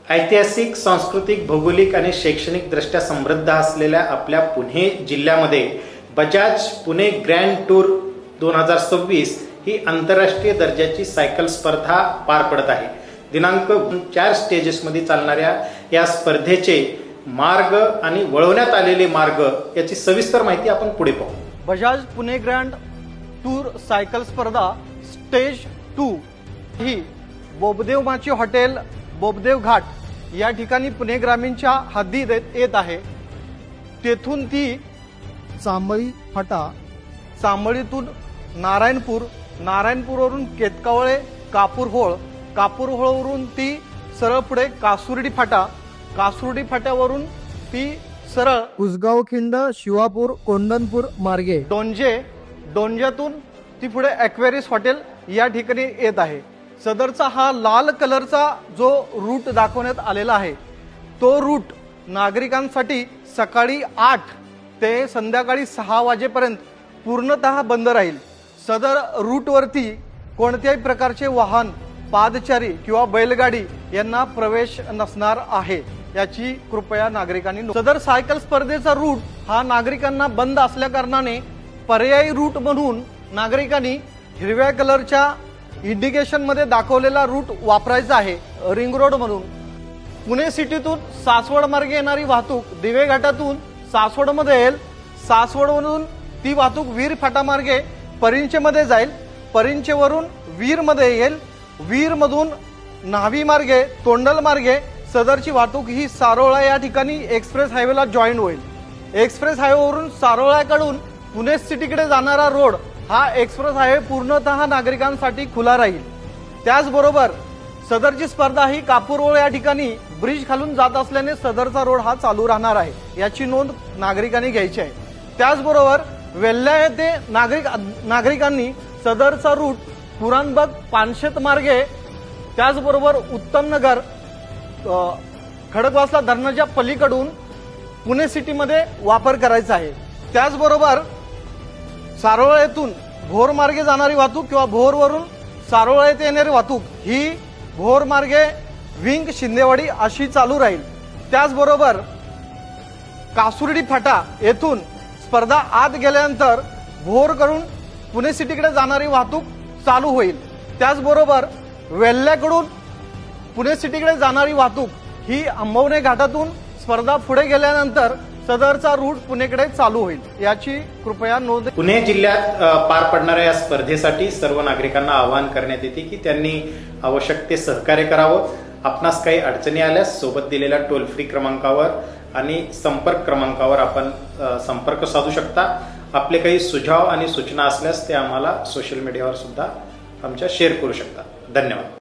ऐतिहासिक, सांस्कृतिक, भौगोलिक आणि शैक्षणिक दृष्ट्या समृद्ध असलेल्या आपल्या पुणे जिल्ह्यामध्ये बजाज पुणे ग्रँड टूर 2026 ही आंतरराष्ट्रीय दर्जाची सायकल स्पर्धा पार पडत आहे। दिनांक 4 स्टेजेसमध्ये चालणाऱ्या या स्पर्धेचे मार्ग आणि वळवण्यात आलेले मार्ग याची सविस्तर माहिती आपण पुढे पाहू। Bajaj Pune grand tour cycle स्पर्धा स्टेज 2 ही बोबदेव माची हॉटेल बोबदेव घाट या ठिकाणी पुणे ग्रामीणच्या हद्दीत येत आहे। तेथून ती चांबळी फाटा, चांबळीतून नारायणपूर, नारायणपूरवरून केतकावळे, कापूरहोळ, कापूरहोळवरून ती सरळ पुढे कासुर्डी फाटा, कासुर्डी फाट्यावरून ती सरळ उसगाव खिंड, शिवापूर, कोंडणपूर मार्गे डोंजे, डोंज्यातून ती पुढे ॲक्वेरियस हॉटेल या ठिकाणी येत आहे। सदरचा हा लाल कलरचा जो रूट दाखवण्यात आलेला आहे तो रूट नागरिकांसाठी सकाळी 8 ते संध्याकाळी 6 वाजेपर्यंत पूर्णतः बंद राहील। सदर रूटवरती कोणत्याही प्रकारचे वाहन, पादचारी किंवा बैलगाडी यांना प्रवेश नसणार आहे, याची कृपया नागरिकांनी सदर सायकल स्पर्धेचा रूट हा नागरिकांना बंद असल्या कारणाने पर्यायी रूट म्हणून नागरिकांनी हिरव्या कलरच्या इंडिकेशन मध्ये दाखवलेला रूट वापरायचा आहे। रिंग रोड म्हणून पुणे सिटीतून सासवड मार्गे येणारी वाहतूक दिवे घाटातून सासवड मध्ये येईल, सासवडवरून ती वाहतूक वीर फाटा मार्गे परिंचे मध्ये जाईल, परिंचेवरून वीर मध्ये येईल, वीर मधून न्हावी मार्गे तोंडल मार्गे सदरची वाहतूक ही सारोळा या ठिकाणी एक्सप्रेस हायवेला जॉईन होईल। एक्सप्रेस हायवेवरून सारोळ्याकडून पुणे सिटीकडे जाणारा रोड हा एक्सप्रेस हायवे पूर्णतः नागरिकांसाठी खुला राहील। त्याचबरोबर सदरची स्पर्धा ही कापूरहोळ या ठिकाणी ब्रिज खालून जात असल्याने सदरचा रोड हा चालू राहणार आहे, याची नोंद नागरिकांनी घ्यायची आहे। त्याचबरोबर वेल्हा येथे नागरिकांनी सदरचा रूट पुराणबाग, पानशेत मार्गे, त्याचबरोबर उत्तमनगर, खडकवासला धरणाच्या पलीकडून पुणे सिटीमध्ये वापर करायचा आहे। त्याचबरोबर सारोळा येथून भोर मार्गे जाणारी वाहतूक किंवा भोरवरून सारोळा येथे येणारी वाहतूक ही भोर मार्गे विंग, शिंदेवाडी अशी चालू राहील। त्याचबरोबर कासुर्डी फाटा येथून स्पर्धा आत गेल्यानंतर भोर करून पुणे सिटीकडे जाणारी वाहतूक चालू होईल। त्याचबरोबर वेल्ह्याकडून पुणे सिटीकडे जाणारी वाहतूक ही अंबवणे घाटातून स्पर्धा पुढे गेल्यानंतर सदरचा रूट पुणेकडे चालू होईल, याची कृपया नोंद। पुणे जिल्ह्यात पार पडणाऱ्या या स्पर्धेसाठी सर्व नागरिकांना आवाहन करण्यात येते की त्यांनी आवश्यक ते सहकार्य करावं। आपणास काही अडचणी आल्यास सोबत दिलेल्या टोल फ्री क्रमांकावर आणि संपर्क क्रमांकावर आपण संपर्क साधू शकता। आपले काही सुझाव आणि सूचना असल्यास ते आम्हाला सोशल मीडियावर सुद्धा आमच्या शेअर करू शकता। धन्यवाद।